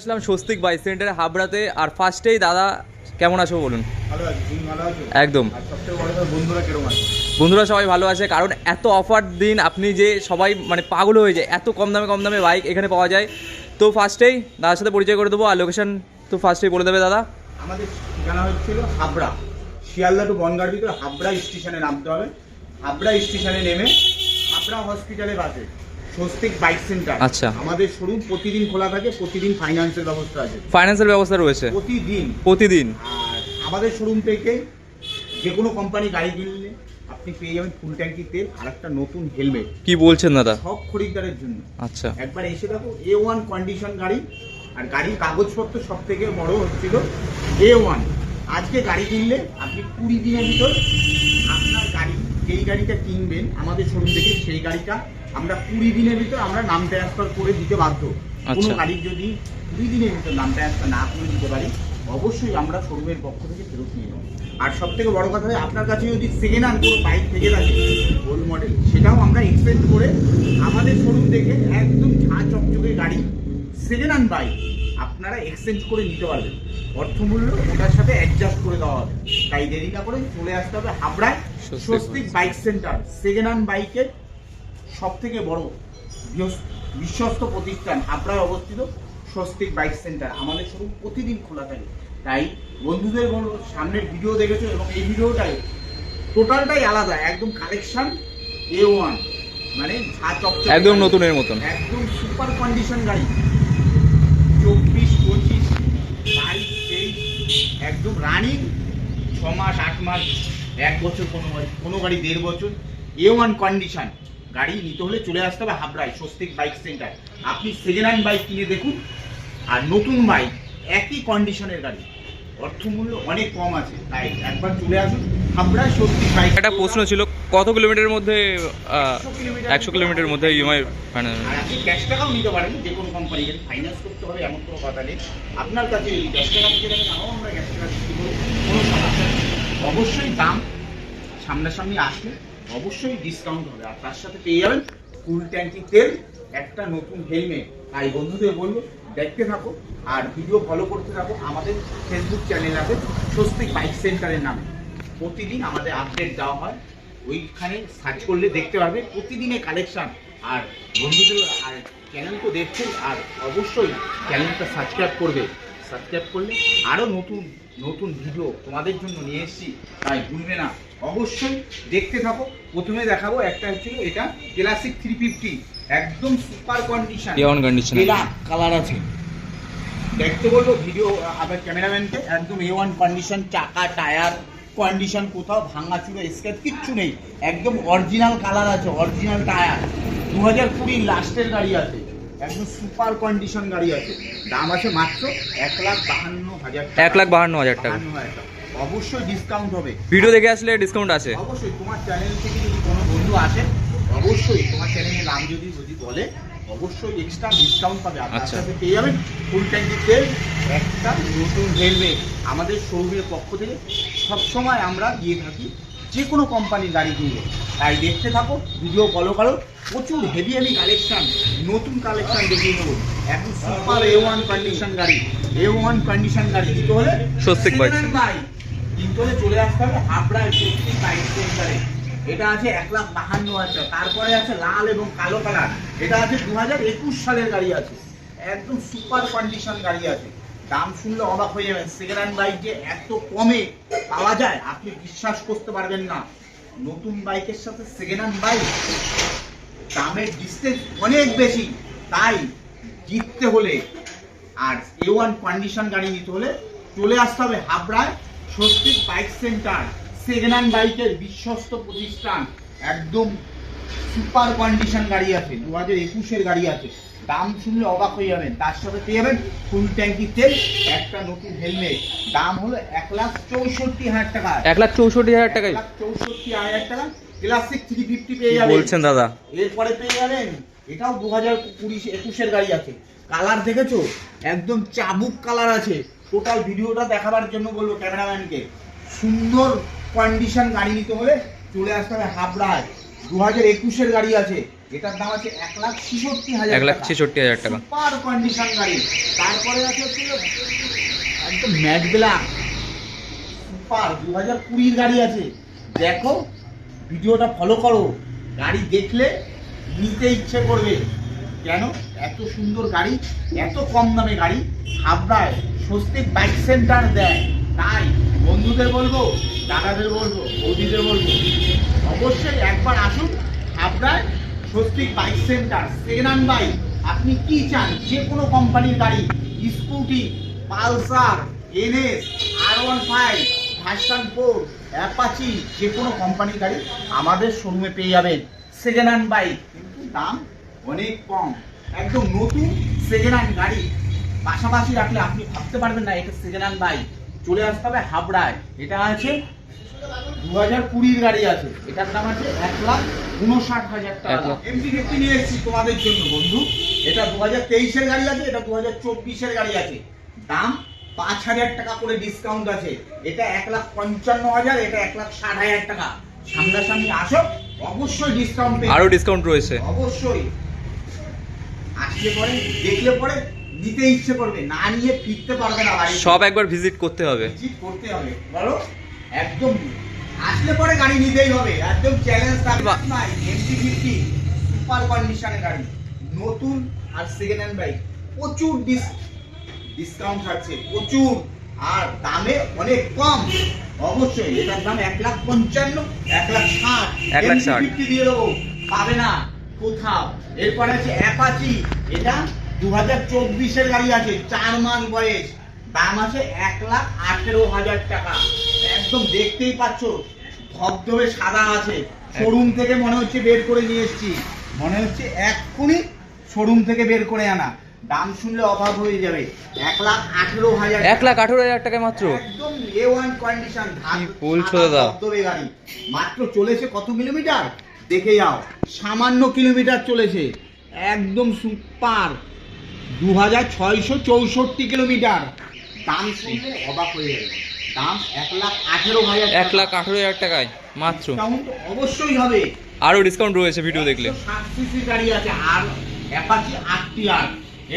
আসলাম Swastik bike সেন্টারে হাবড়াতে। আর ফার্স্টেই দাদা কেমন আছো বলুন? ভালো আছি, তুমি ভালো আছো? একদম। আর সবথেকে বড় কথা, বন্ধুরা কিরকম আছে? বন্ধুরা সবাই ভালো আছে, কারণ এত অফার দিন আপনি যে সবাই মানে পাগল হয়ে যায়, এত কম দামে বাইক এখানে পাওয়া যায়। তো ফার্স্টেই দাদার সাথে পরিচয় করে দেবো, আর লোকেশন তো ফার্স্টেই বলে দেবে দাদা। আমাদের ঠিকানা হচ্ছিল হাবড়া, শিয়ালদা টু বনগাঁর ভিতরে হাবড়া স্টেশনে নামতে হবে। হাবড়া স্টেশনে নেমে হাবড়া হসপিটালের পাশে স্বস্তিক বাইক সেন্টার। আচ্ছা। আমাদের শোরুম প্রতিদিন খোলা থাকে, প্রতিদিন ফাইন্যান্সের ব্যবস্থা আছে, ফাইন্যান্সের ব্যবস্থা রয়েছে প্রতিদিন। আর আমাদের শোরুম থেকে যে কোনো কোম্পানি গাড়ি কিনলে আপনি পেয়ে যাবেন ফুল ট্যাঙ্কি তেল আর একটা নতুন হেলমেট। কি বলছেন দাদা? সব খরিদ্দারের জন্য। আচ্ছা। একবার এসে দেখো, A1 কন্ডিশন গাড়ি, আর গাড়ির কাগজপত্র সব থেকে বড় হচ্ছিল A1। আজকে গাড়ি কিনলে আপনি 20 দিনের ভিতর আপনার গাড়ি, যেই গাড়িটা কিনবেন আমাদের শোরুম থেকে, সেই গাড়িটা আমরা 20 দিনের ভিতর আমরা নাম ট্রান্সফার করে দিতে বাধ্য। কোনো গাড়ির যদি 20 দিনের ভিতর নাম ট্রান্সফার না করে দিতে পারি, অবশ্যই আমরা শোরুমের পক্ষ থেকে ফেরত নিয়ে নেব। আর সব থেকে বড় কথা, আপনার কাছে যদি সেকেন্ড হ্যান্ড কোনো বাইক থেকে থাকে ওল্ড মডেল, সেটাও আমরা এক্সচেঞ্জ করে আমাদের শোরুম থেকে একদম ঝাঁ চকচকে গাড়ি সেকেন্ড হ্যান্ড বাইক আপনারা এক্সচেঞ্জ করে নিতে পারবেন। অর্থমূল্য ওটার সাথে অ্যাডজাস্ট করে দেওয়া হবে। তাই দেরি না করে চলে আসতে হবে হাবড়ায় Swastik bike centre. Second hand বাইকের সব থেকে বড় বিশ্বস্ত প্রতিষ্ঠান হাবড়ায় অবস্থিত স্বস্তিক বাইক সেন্টার। আমাদের শোরুম প্রতিদিন খোলা থাকে। তাই বন্ধুদের বলবো, সামনের ভিডিও দেখেছো এবং এই ভিডিওটাই টোটালটাই আলাদা, একদম কালেকশন A1, মানে ঝা চকচকে একদম নতুনের মতন, একদম সুপার কন্ডিশন গাড়ি। 24, 25, 22, 23 একদম রানিং, 6 মাস, 8 মাস, 1 বছর, কোনো গাড়ি 1.5 বছর A1 কন্ডিশন গাড়ি নিতে হলে চলে আসতে হবে হাবড়ায় স্বস্তিক বাইক সেন্টার। আপনি সেকেন্ড হ্যান্ড বাইক কিনে দেখুন, আর নতুন বাইক একই কন্ডিশনের গাড়ি অর্থমূল্য অনেক কম আছে। তাই একবার চলে আসুন হাবড়ায় স্বস্তিক বাইক। একটা প্রশ্ন ছিল, কত কিলোমিটারের মধ্যে? 100 কিলোমিটারের মধ্যে ইএমআই ফাইন্যান্স? আর আপনি ক্যাশ টাকাও নিতে পারেন, যে কোনো কোম্পানি গাড়ি ফাইন্যান্স করতে হবে এমন কোনো কথা নেই। আপনার কাছে যদি ক্যাশ টাকা দিতে পারেন, আমরা ক্যাশ টাকা দিতে পারি, কোনো সমস্যা নেই। অবশ্যই দাম সামনাসামনি আসলে অবশ্যই ডিসকাউন্ট হবে, আর তার সাথে পেয়ে যাবেন ফুল ট্যাঙ্কি তেল, একটা নতুন হেলমেট। তাই বন্ধুদের বলবো, দেখতে থাকো আর ভিডিও ফলো করতে থাকো। আমাদের ফেসবুক চ্যানেল আছে স্বস্তিক বাইক সেন্টারের নামে, প্রতিদিন আমাদের আপডেট দেওয়া হয়, ওইখানে সার্চ করলে দেখতে পারবে প্রতিদিনের কালেকশন। আর বন্ধুদের আর চ্যানেল তো দেখছেন, আর অবশ্যই চ্যানেলটা সাবস্ক্রাইব করবে। সাবস্ক্রাইব করলে আরও নতুন নতুন ভিডিও তোমাদের জন্য নিয়ে এসেছি, তাই ভুলবে না, অবশ্যই দেখতে থাকো। প্রথমে দেখাবো একটা হচ্ছিল এটা ক্লাসিক 350, একদম সুপার কন্ডিশন, কালার আছে। দেখতে বলবো ভিডিও আবার ক্যামেরাম্যানকে, একদম A1 কন্ডিশন, চাকা টায়ার কন্ডিশন, কোথাও ভাঙা চুড়ো স্কেচ কিচ্ছু নেই, একদম অরিজিনাল কালার আছে, অরিজিনাল টায়ার। 2020 লাস্টের গাড়ি আছে, একদম সুপার কন্ডিশন গাড়ি আছে। দাম আছে মাত্র 1,52,000 টাকা। 1,52,000 টাকা। অবশ্যই ডিসকাউন্ট হবে। ভিডিও দেখে আসলে ডিসকাউন্ট আছে অবশ্যই। তোমার চ্যানেল থেকে যদি কোনো বন্ধু আসে, অবশ্যই তোমার চ্যানেলের নাম যদি বলে, অবশ্যই এক্সট্রা ডিসকাউন্ট পাবে। আর তার সাথে পেয়ে যাবেন ফুল ট্যাঙ্কি তেল, একটা নতুন হেলমেট। আমাদের শোরুমের পক্ষ থেকে সবসময় আমরা দিয়ে থাকি যে কোনো কোম্পানির গাড়ি কিনবে। তাই দেখতে থাকো, ভিডিও ফলো করো, প্রচুর হেভি কালেকশন, নতুন কালেকশন দেখিয়ে নেবো। এখন সুপার A1 কন্ডিশন গাড়ি, A1 কন্ডিশন গাড়ি দিতে হলে স্বস্তিক বাইক কিনতে হলে চলে আসতে হবে হাবড়ায় স্বস্তিক বাইক সেন্টারে। এটা আছে 1,52,000 টাকা। তারপরে আছে লাল এবং কালো কালার, এটা আছে 2021 সালের গাড়ি আছে, একদম সুপার কন্ডিশন গাড়ি আছে। দাম শুনলে অবাক হয়ে যাবেন, সেকেন্ড হ্যান্ড বাইক যে এত কমে পাওয়া যায় আপনি বিশ্বাস করতে পারবেন না। নতুন বাইকের সাথে সেকেন্ড হ্যান্ড বাইক দামের ডিস্টেন্স অনেক বেশি। তাই জিততে হলে আর A1 কন্ডিশন গাড়ি নিতে হলে চলে আসতে হবে হাবড়ায় Swastik bike centre, second hand বাইকের বিশ্বস্ত প্রতিষ্ঠান। একদম সুপার কন্ডিশন গাড়ি আছে, 2021 গাড়ি আছে। দাম শুনলে অবাক হয়ে যাবেন। তার সাথে পেয়ে যাবেন ফুল ট্যাঙ্কি তেল, একটা নতুন হেলমেট। দাম হলো 1,64,000 টাকা। 1,64,000 টাকায়? 1,64,000 টাকা ক্লাসিক 350 পেয়ে যাবেন। বলছেন দাদা? এরপরে পেয়ে যাবেন, এটাও 2020-21 গাড়ি আছে। কালার দেখেছো, একদম চাবুক কালার আছে। টোটাল ভিডিওটা দেখাবার জন্য বলবো ক্যামেরাম্যানকে। সুন্দর কন্ডিশন গাড়ি নিতে হলে চলে আসতে হবে হাবড়ায়। 2021 গাড়ি আছে, এটার দাম আছে 1,66,000 1,66,000 টাকা। সুপার কন্ডিশন গাড়ি। তারপরে আছে হচ্ছে একদম ম্যাট ব্ল্যাক সুপার 2020 গাড়ি আছে। দেখো ভিডিওটা ফলো করো, গাড়ি দেখলে নিতে ইচ্ছে করবে। কেন এত সুন্দর গাড়ি, এত কম দামে গাড়ি হাবড়ায় স্বস্তিক বাইক সেন্টার দেয়। তাই বন্ধুদের বলবো, দাদাদের বলবো, বৌদিদের বলবো, অবশ্যই একবার আসুন হাবড়ায় Swastik bike centre. Second hand bike আপনি কি চান, যে কোনো কোম্পানির গাড়ি, scooty, Pulsar, NS, R15, version 4, Apache, যে কোনো কোম্পানির গাড়ি আমাদের শোরুমে পেয়ে যাবেন। সেকেন্ড হ্যান্ড বাইক কিন্তু দাম অনেক কম, একদম নতুন সেকেন্ড হ্যান্ড গাড়ি পাশাপাশি রাখলে আপনি ভাবতে পারবেন না এটা সেকেন্ড হ্যান্ড বাইক। চলে আসতে হবে হাবড়ায়। এটা আছে 2020 গাড়ি আছে, এটার দাম আছে 1,59,000 টাকা। MT-50 নিয়ে এসেছি তোমাদের জন্য বন্ধু। এটা 2023 গাড়ি আছে, এটা 2024 গাড়ি আছে। দাম 5,000 টাকা করে ডিসকাউন্ট আছে। এটা 1,55,000, এটা 1,60,000 টাকা। সামনাসামনি আসো, অবশ্যই ডিসকাউন্ট পেয়ে আরো ডিসকাউন্ট রয়েছে। অবশ্যই আসলে পরে দেখলে পরে নিতে ইচ্ছে করবে, না নিয়ে ফিরতে পারবে না বাড়ি। সব একবার ভিজিট করতে হবে, ভিজিট করতে হবে বলো, একদম আসলে পরে গাড়ি নিতেই হবে, একদম চ্যালেঞ্জ থাকবে। MT-50 সুপার কন্ডিশনের গাড়ি, নতুন আর সেকেন্ড হ্যান্ড বাইক, প্রচুর ডিসকাউন্ট থাকছে, প্রচুর, আর দামে অনেক কম। অবশ্যই এটার দাম 1,55,000, 1,60,000, 1,60,000 MT-50 দিয়ে দেবো, পাবে না কোথাও। এরপরে আছে অ্যাপাচি, এটা 2024 গাড়ি আছে, 4 মাস বয়স, দাম আছে 1,18,000 টাকা। একদম দেখতেই পাচ্ছ ধবধবে সাদা আছে, শোরুম থেকে মনে হচ্ছে বের করে নিয়ে এসেছি, মনে হচ্ছে এক্ষুনি শোরুম থেকে বের করে আনা। দাম শুনলে অবাক হয়ে যাবে, 1,18,000, 1,18,000 টাকায় মাত্র। একদম A1 কন্ডিশন, কি বলছো দাদা? ধবধবে গাড়ি। মাত্র চলেছে কত কিলোমিটার দেখে যাও, সামান্য কিলোমিটার চলেছে, একদম সুপার 2,664 কিলোমিটার। দাম শুনলে অবাক হয়ে যাবে, দাম 1,18,000, 1,18,000 টাকায় মাত্র। ডিসকাউন্ট অবশ্যই হবে, আরো ডিসকাউন্ট রয়েছে ভিডিও দেখলে। 160 সিসি গাড়ি আছে, আর অ্যাপাচি RTR।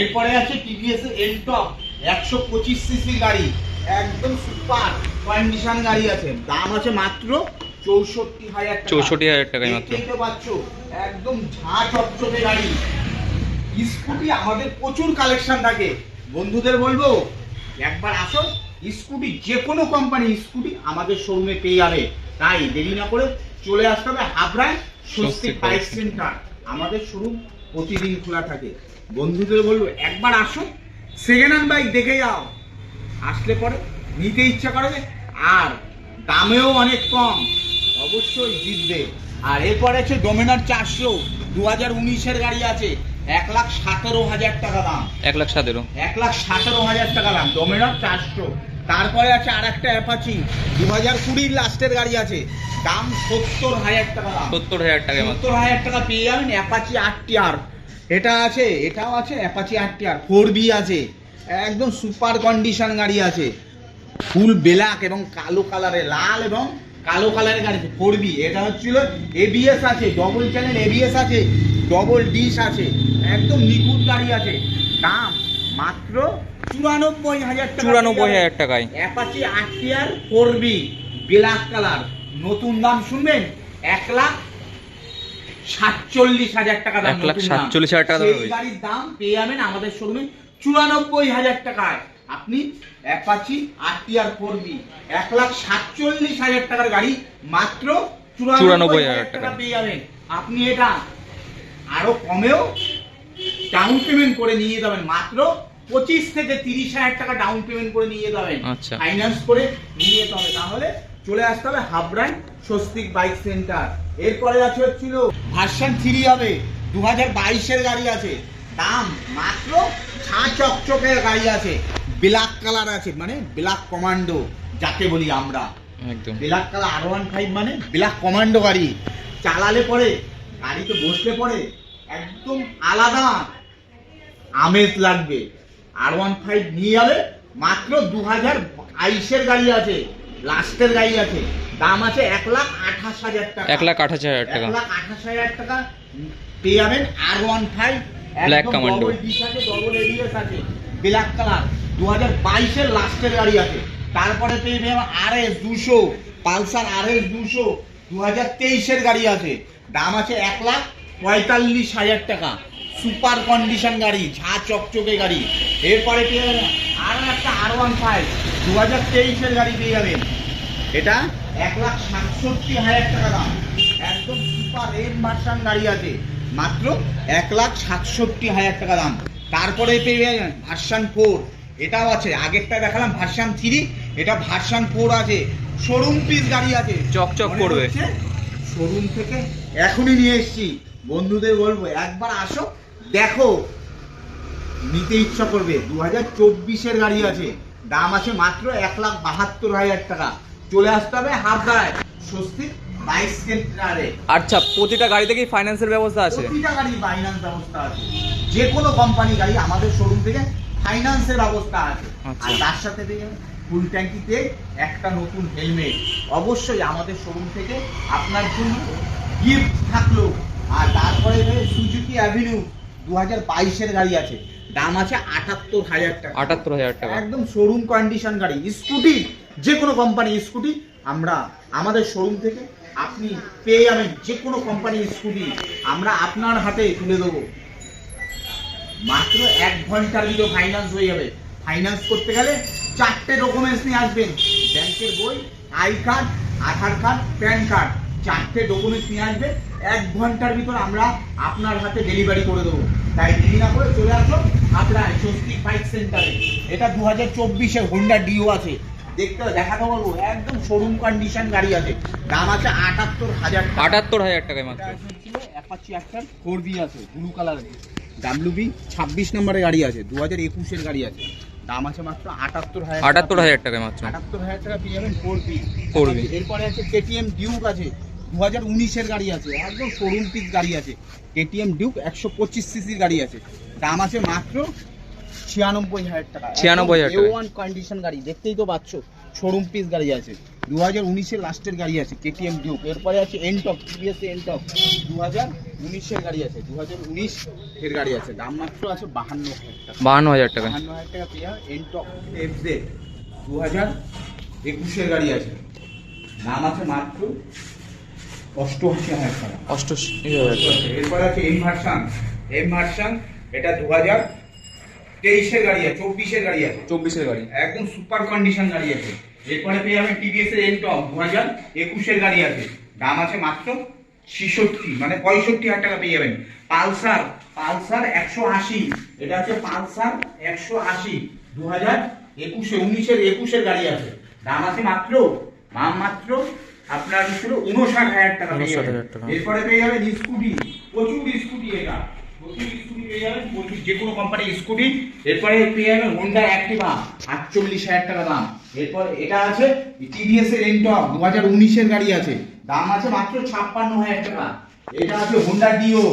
এরপরে আছে TVS এনটপ 125 সিসি গাড়ি, একদম সুপার কন্ডিশন গাড়ি আছে। দাম আছে মাত্র 64,000 টাকা। 64,000 টাকায় মাত্র। দেখতেই তো পাচ্ছ, একদম ঝাঁ চকচকে গাড়ি। স্কুটি আমাদের প্রচুর কালেকশন থাকে, বন্ধুদের বলবো একবার আসো, স্কুটি যে কোনো কোম্পানি স্কুটি আমাদের শোরুমে পেয়ে যাবে। তাই দেরি না করে চলে আসতে হবে হাবড়ায় স্বস্তিক বাইক সেন্টার। আমাদের শোরুম প্রতিদিন খোলা থাকে। বন্ধুদের বলবো একবার আসো, সেকেন্ড হ্যান্ড বাইক দেখে যাও, আসলে পরে নিতে ইচ্ছা করবে, আর দামেও অনেক কম, অবশ্যই জিতবে। আর এরপরে আছে ডোমিনার 400 2019 গাড়ি আছে, 1,17,000 টাকা দাম। 1,17,000 1,17,000 টাকা দাম ডোমিনার 400। তারপরে আছে আর একটা অ্যাপাচি 2020 লাস্টের গাড়ি আছে, দাম 70,000 টাকা দাম। 70,000 টাকায় মাত্র। 70,000 টাকা পেয়ে যাবেন অ্যাপাচি RTR। এটা আছে, এটাও আছে অ্যাপাচি RTR 4B আছে, একদম সুপার কন্ডিশন গাড়ি আছে, ফুল ব্ল্যাক এবং কালো কালারে, লাল এবং কালো কালারের গাড়ি 4B। এটা হচ্ছিল ABS আছে, ডবল চ্যানেল ABS আছে, ডবল ডিশ আছে, একদম নিখুঁত গাড়ি আছে। দাম মাত্র 94,000 টাকা। 94,000 টাকায় Apache RTR 4B black colour, নতুন দাম শুনবেন 1,47,000 টাকা দাম। 1,47,000 টাকা দাম। সেই গাড়ির দাম পেয়ে যাবেন আমাদের শোরুমে 94,000 টাকায়। আপনি অ্যাপাচি RTR 4B 1,47,000 টাকার গাড়ি মাত্র 94,000 টাকা পেয়ে যাবেন। আপনি এটা আরো কমেও ডাউন পেমেন্ট করে নিয়ে যাবেন, মাত্র 25 থেকে 30,000 টাকা ডাউন পেমেন্ট করে নিয়ে যাবেন, আচ্ছা। ফাইন্যান্স করে নিয়ে যেতে হবে। তাহলে চলে আসতে হবে হাবড়ায় স্বস্তিক বাইক সেন্টার। এরপরে আছে হচ্ছিল ভার্সন 3 হবে, 2022 গাড়ি আছে, দাম মাত্র ঝাঁ চকচকে গাড়ি আছে, ব্ল্যাক কালার আছে, মানে ব্ল্যাক কমান্ডো যাকে বলি আমরা, একদম ব্ল্যাক কালার R15 মানে ব্ল্যাক কমান্ডো গাড়ি। চালালে পরে, গাড়িতে বসলে পরে একদম আলাদা আমেজ লাগবে। R15 নিয়ে যাবে, মাত্র 2022 গাড়ি আছে, লাস্টের গাড়ি আছে, দাম আছে 1,28,000 টাকা। 1,28,000 টাকা। 1,28,000 টাকা পেয়ে যাবেন R15 Black Commando। Double ads আছে, ব্ল্যাক কালার, 2022 এর লাস্টের গাড়ি আছে। তারপরে পেয়ে যাবেন RS 200, পালসার RS 200 2023 এর গাড়ি আছে, দাম আছে 1,45,000 টাকা, সুপার কন্ডিশন গাড়ি, ঝা চকচকে গাড়ি। এরপরে পেয়ে যাবেন আরো একটা R15 2023 এর গাড়ি পেয়ে যাবেন, এটা 1,67,000 টাকা দাম, একদম সুপার এম ভার্সন গাড়ি আছে, মাত্র 1,67,000 টাকা দাম। তারপরে পেয়ে যাবেন ভার্সন 4, এটাও আছে, আগেরটা দেখালাম ভার্সন 3, এটা ভার্সন 4 আছে, শোরুম পিস গাড়ি আছে, চকচক করবে। শোরুম থেকে এখনই নিয়ে এসেছি, বন্ধুদের বলবো একবার আসো দেখো, নিতে ইচ্ছা করবে। 2024 এর গাড়ি আছে, দাম আছে মাত্র 1,72,000 টাকা। চলে আসতে হবে হাবড়ায় স্বস্তিক বাইক সেন্টারে। আচ্ছা, প্রতিটা গাড়িতে কি ফাইন্যান্সের ব্যবস্থা আছে? প্রতিটা গাড়ি ফাইন্যান্স ব্যবস্থা আছে, যে কোনো কোম্পানি গাড়ি আমাদের শোরুম থেকে ফাইন্যান্সের ব্যবস্থা আছে। আচ্ছা। আর তার সাথে পেয়ে যাবেন ফুল ট্যাঙ্কিতে একটা নতুন হেলমেট, অবশ্যই আমাদের শোরুম থেকে আপনার জন্য গিফট থাকলো। আর তারপরে সুজুকি অ্যাভিনিউ 2022 এর গাড়ি আছে, দাম আছে 78,000 টাকা। 78,000 টাকা। একদম শোরুম কন্ডিশন গাড়ি, স্কুটি, যে কোনো কোম্পানি স্কুটি আমরা আমাদের শোরুম থেকে আপনি পেয়ে যাবেন, যে কোনো কোম্পানির স্কুটি আমরা আপনার হাতে তুলে দেবো। মাত্র 1 ঘন্টার ভিতরে ফাইন্যান্স হয়ে যাবে। ফাইন্যান্স করতে গেলে 4টে ডকুমেন্টস নিয়ে আসবেন, ব্যাংকের বই, I card, Aadhaar card, PAN card, 4টে ডকুমেন্টস নিয়ে আসবেন। 1 ঘন্টার ভিতর আমরা আপনার হাতে ডেলিভারি করে দেবো। তাই দেরি না করে চলে আসো আপনার স্বস্তিক বাইক সেন্টারে। এটা 2024 এর হোন্ডা ডিও আছে, দেখতে দেখাতে বলবো, একদম শোরুম কন্ডিশন গাড়ি আছে, দাম আছে 78,000 টাকা। 78,000 টাকায় মাত্র। অ্যাপাচি একটা 4B আছে, ব্লু কালার, WB 26 নম্বরের গাড়ি আছে, 2021 এর গাড়ি আছে, দাম আছে মাত্র 78,000 টাকা। 78,000 টাকায় মাত্র। 78,000 টাকা পেয়ে যাবেন 4B। 4B। এরপরে আছে KTM ডিউক আছে, 2019 এর গাড়ি আছে, একদম শোরুম পিস গাড়ি আছে, KTM ডিউক 125 সিসির গাড়ি আছে, দাম আছে মাত্র 96,000 টাকা। 96,000 টাকা। A1 কন্ডিশন গাড়ি, দেখতেই তো পাচ্ছ, শোরুম পিস গাড়ি আছে, 2019 এর লাস্টের গাড়ি আছে, KTM ডিউক। এরপরে আছে এনটক, TVS এনটক 2019 এর গাড়ি আছে, 2019 এর গাড়ি আছে, দাম মাত্র আছে 52,000 টাকা। 52,000 টাকা। 52,000 টাকা পেয়ে যাবেন এনটক FZ 2021 এর গাড়ি আছে, দাম আছে মাত্র 88,000 টাকা। 88,000 টাকা। এরপরে আছে এম ভার্সন, এটা 2023 এর গাড়ি আছে, 24 এর গাড়ি আছে, 24 এর গাড়ি। একদম সুপার কন্ডিশন গাড়ি আছে। এরপরে পেয়ে যাবেন TVS এর এনটক 2021 এর গাড়ি আছে, দাম আছে মাত্র 65,000 টাকা পেয়ে যাবেন। পালসার 180, এটা আছে পালসার 180 2021 এর গাড়ি আছে, দাম আছে মাত্র আপনার ছিল 59,000 টাকা পেয়ে যাবেন। 59,000 টাকা। এরপরে পেয়ে যাবেন স্কুটি, প্রচুর স্কুটি, এটা প্রচুর স্কুটি পেয়ে যাবেন, প্রচুর যে কোনো কোম্পানির স্কুটি। এরপরে পেয়ে যাবেন হোন্ডা অ্যাক্টিভা 48,000 টাকা দাম। এরপর এটা আছে TVS এর এনটক 2019 এর গাড়ি আছে, দাম আছে মাত্র 56,000 টাকা। এটা আছে হোন্ডা ডিও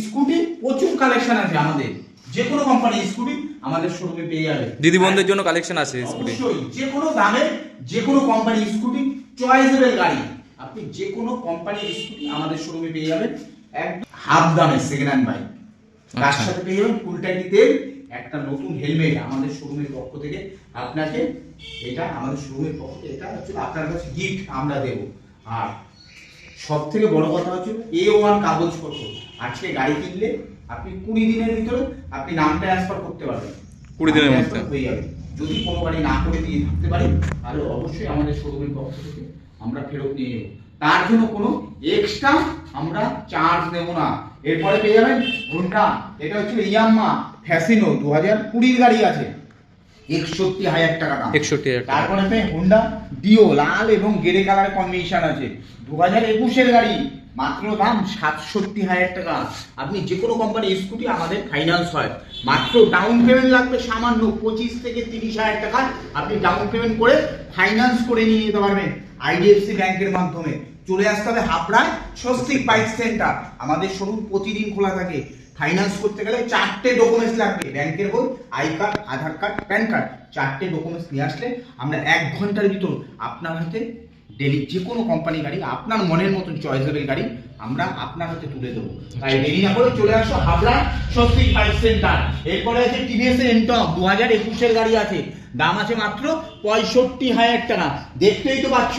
স্কুটি, প্রচুর কালেকশন আছে আমাদের, যে কোনো কোম্পানির স্কুটি আমাদের শোরুমে পেয়ে যাবে। দিদি বোনদের জন্য কালেকশন আছে স্কুটি। অবশ্যই যে কোনো দামে যে কোনো কোম্পানির স্কুটি, চয়েসেবল গাড়ি, আপনি যে কোনো কোম্পানির স্কুটি আমাদের শোরুমে পেয়ে যাবেন একদম হাফ দামে, সেকেন্ড হ্যান্ড বাইক। তার আচ্ছা। সাথে পেয়ে যাবেন ফুল ট্যাঙ্কি তেল, একটা নতুন হেলমেট আমাদের শোরুমের পক্ষ থেকে আপনাকে, এটা আমাদের শোরুমের পক্ষ থেকে এটা হচ্ছে আপনার কাছে গিফট আমরা দেব। আর সব থেকে বড় কথা হচ্ছে A1 কাগজপত্র, আজকে গাড়ি কিনলে আপনি 20 দিনের ভিতরে আপনি নাম ট্রান্সফার করতে পারবেন, 20 দিনের মধ্যে হয়ে যাবে। যদি কোনো গাড়ি না করে দিয়ে থাকতে পারি, তাহলে অবশ্যই আমাদের শোরুমের পক্ষ থেকে আমরা ফেরত নিয়ে নেব, তার জন্য কোনো এক্সট্রা আমরা চার্জ নেব না। এরপরে পেয়ে যাবেন হোন্ডা, এটা হচ্ছে ইয়ামাহা ফ্যাসিনো 2020 গাড়ি আছে, 61,000 টাকা দাম। 61,000 টাকা। তারপরে পেয়ে হোন্ডা ডিও লাল এবং গ্রে কালার কম্বিনেশন আছে, 2021 এর গাড়ি, মাত্র দাম 67,000 টাকা। আপনি যে কোনো কোম্পানির স্কুটি আমাদের ফাইন্যান্স হয়, মাত্র ডাউন পেমেন্ট লাগবে সামান্য 25 থেকে 30,000 টাকা, আপনি ডাউন পেমেন্ট করে ফাইন্যান্স করে নিয়ে যেতে পারবেন IDFC ব্যাংকের মাধ্যমে। চলে আসতে হবে হাবড়ায় স্বস্তিক বাইক সেন্টার, আমাদের শোরুম প্রতিদিন খোলা থাকে। ফাইন্যান্স করতে গেলে 4টে ডকুমেন্টস লাগবে, ব্যাংকের বই, I card, Aadhaar card, PAN card, 4টে ডকুমেন্টস নিয়ে আসলে আমরা 1 ঘন্টার ভিতর আপনার হাতে ডেলি যে কোনো কোম্পানি গাড়ি আপনার মনের মতন চয়েসেবল গাড়ি আমরা আপনার হাতে তুলে দেবো। তাই দেরি না করে চলে আসো হাবড়া স্বস্তিক বাইক সেন্টার। এরপরে আছে টিভিএস এর এন্টক 2021 গাড়ি আছে, দাম আছে মাত্র 65,000 টাকা। দেখতেই তো পাচ্ছ,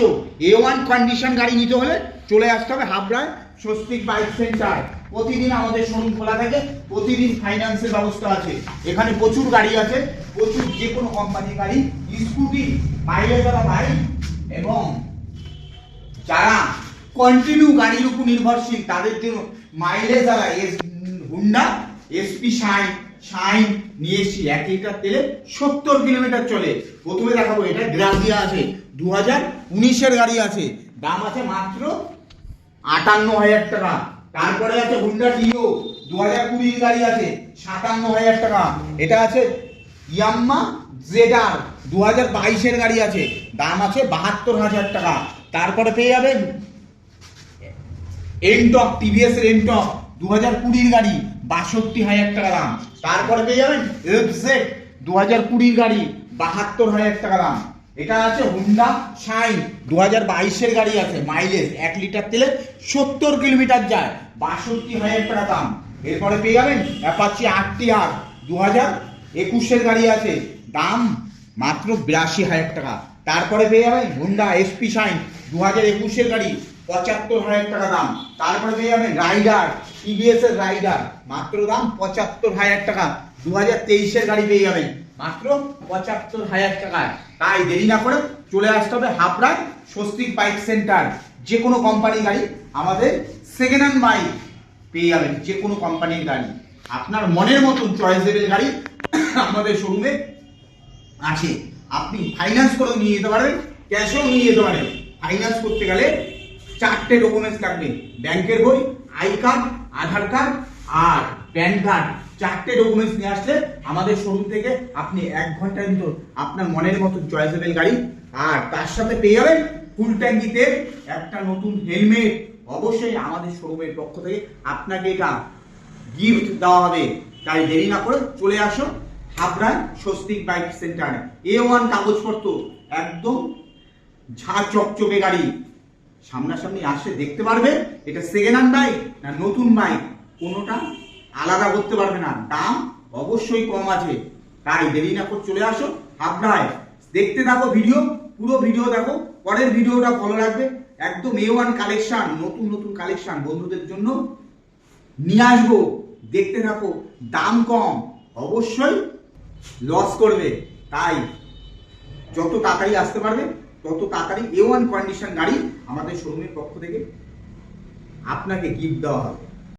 A1 কন্ডিশন গাড়ি নিতে হলে চলে আসতে হবে হাবড়া স্বস্তিক বাইক সেন্টার। প্রতিদিন আমাদের শোরুম খোলা থাকে, প্রতিদিন ফাইন্যান্সের ব্যবস্থা আছে। এখানে প্রচুর গাড়ি আছে, প্রচুর যে কোনো কোম্পানির গাড়ি, স্কুটি, মাইলেজ ওয়ালা বাইক এবং যারা কন্টিনিউ গাড়ির উপর নির্ভরশীল তাদের জন্য মাইলেজ ওয়ালা হুন্ডা এসপি শাইন নিয়ে এসেছি। 1 লিটার তেলে 70 কিলোমিটার চলে। প্রথমে দেখাবো এটা গ্রাজিয়া আছে, 2019 গাড়ি আছে, দাম আছে মাত্র 58,000 টাকা। তারপরে আছে হুন্ডা ডিও 2020 গাড়ি আছে, 57,000 টাকা। এটা আছে ইয়াম্মা জেডার 2022 গাড়ি আছে, দাম আছে 72,000 টাকা। তারপরে পেয়ে যাবেন এনটক, টিভিএস এর এনটক 2020 গাড়ি, 62,000 টাকা দাম। তারপরে পেয়ে যাবেন এফজেড 2020 গাড়ি, 72,000 টাকা দাম। এটা আছে হুন্ডা শাইন 2022 গাড়ি আছে, মাইলেজ 1 লিটার তেলে 70 কিলোমিটার যায়, 62,000 টাকা দাম। এরপরে পেয়ে যাবেন অ্যাপাচি RTR 2021 গাড়ি আছে, দাম মাত্র 82,000 টাকা। তারপরে পেয়ে যাবেন হুন্ডা এসপি শাইন 2021 গাড়ি, 75,000 টাকা দাম। তারপরে পেয়ে যাবেন রাইডার, টিভিএস এর রাইডার, মাত্র দাম 75,000 টাকা। 2023 গাড়ি পেয়ে যাবেন মাত্র 75,000 টাকায়। তাই দেরি না করে চলে আসতে হবে হাবড়া স্বস্তিক বাইক সেন্টার। যে কোনো কোম্পানির গাড়ি, আমাদের সেকেন্ড হ্যান্ড বাইক পেয়ে যাবেন, যে কোনো কোম্পানির গাড়ি আপনার মনের মতন চয়েসেবল গাড়ি আমাদের শোরুমে আছে। আপনি ফাইন্যান্স করেও নিয়ে যেতে পারবেন, ক্যাশেও নিয়ে যেতে পারেন। ফাইন্যান্স করতে গেলে 4টে ডকুমেন্টস লাগবে, ব্যাংকের বই, আই কার্ড, আধার কার্ড আর প্যান কার্ড। 4টে ডকুমেন্টস নিয়ে আসলে আমাদের শোরুম থেকে আপনি 1 ঘন্টার ভিতর আপনার মনের মতো চয়েসেবল গাড়ি, আর তার সাথে পেয়ে যাবেন ফুল ট্যাঙ্কি তেল, একটা নতুন হেলমেট। অবশ্যই আমাদের শোরুমের পক্ষ থেকে আপনাকে এটা গিফট দেওয়া হবে। তাই দেরি না করে চলে আসো Habra Swastik bike centre. A1 কাগজপত্র একদম ঝা চকচকে গাড়ি, সামনাসামনি আসে দেখতে পারবে এটা সেকেন্ড হ্যান্ড বাইক না নতুন বাইক, কোনোটা আলাদা করতে পারবে না। দাম অবশ্যই কম আছে। তাই দেরি না করে চলে আসো হাবড়ায়। দেখতে থাকো ভিডিও, পুরো ভিডিও দেখো, পরের ভিডিওটা ভালো লাগবে। একদম A1 কালেকশন, নতুন নতুন কালেকশন বন্ধুদের জন্য নিয়ে আসবো। দেখতে থাকো, দাম কম, অবশ্যই লস করবে। তাই যত তাড়াতাড়ি আসতে পারবে তত তাড়াতাড়ি A1 কন্ডিশন গাড়ি আমাদের শোরুমের পক্ষ থেকে আপনাকে গিফট দেওয়া হবে।